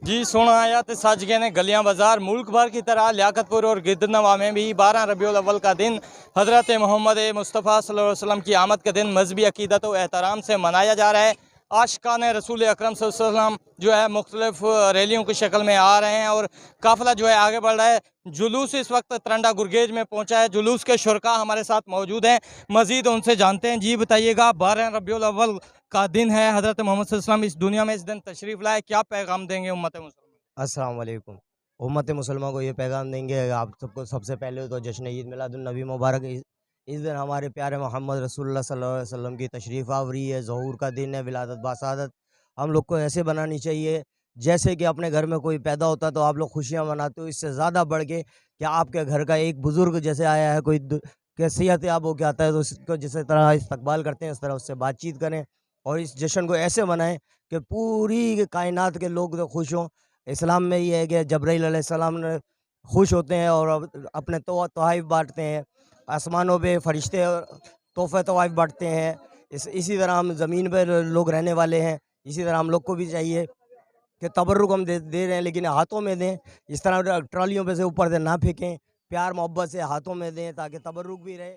जी सोना आयात सच गए ने गलियां बाजार मुल्क भर की तरह लियाकतपुर और गिरदनवा में भी 12 रबीउल अव्वल का दिन हज़रत मोहम्मद मुस्तफ़ा सल्लल्लाहु अलैहि वसल्लम की आमद का दिन मजहबी अकीदत और एहतराम से मनाया जा रहा है। आशिकान रसूल अकरम सल्लल्लाहु अलैहि वसल्लम जो है मुख्तलिफ रैलियों की शक्ल में आ रहे हैं और काफ़िला जो है आगे बढ़ रहा है। जुलूस इस वक्त तरंडा गुरगेज में पहुंचा है। जुलूस के शुरका हमारे साथ मौजूद हैं, मजीद उनसे जानते हैं। जी बताइएगा, 12 रबीउल अव्वल का दिन है, हज़रत मोहम्मद सल्लल्लाहु अलैहि वसल्लम इस दुनिया में इस दिन तशरीफ़ लाए, क्या पैगाम देंगे उम्मत मुसलमान? अस्सलाम वालेकुम। उम्मत मुसलमान को ये पैगाम देंगे, आप सबको सबसे पहले तो जश्न ईद मिलादुन्नबी मुबारक। इस दिन हमारे प्यारे मोहम्मद रसूलुल्लाह सल्लल्लाहु अलैहि वसल्लम की तशरीफ़ आवरी है, ज़हूर का दिन है, विलादत बासादत। हम लोग को ऐसे बनानी चाहिए जैसे कि अपने घर में कोई पैदा होता है तो आप लोग खुशियाँ मनाते हो, इससे ज़्यादा बढ़ के कि आपके घर का एक बुज़ुर्ग जैसे आया है, कोई के सेहतयाब होके आता है तो उसको जिस तरह इस्तकबाल करते हैं, उस तरह उससे बातचीत करें और इस जश्न को ऐसे मनाएँ कि पूरी कायनात के लोग तो खुश हों। इस्लाम में ये है कि जब्राइल अलैहिस्सलाम ने खुश होते हैं और अपने तोहफ़ बाँटते हैं। आसमानों पे फरिश्ते तोहफ़े तोहफ़ बाँटते हैं। इसी तरह हम ज़मीन पे लोग रहने वाले हैं। इसी तरह हम लोग को भी चाहिए कि तबर्रुक हम दे रहे हैं लेकिन हाथों में दें। इस तरह ट्रॉलियों पे से ऊपर से ना फेंकें। प्यार मोहब्बत से हाथों में दें ताकि तबर्रुक भी रहे।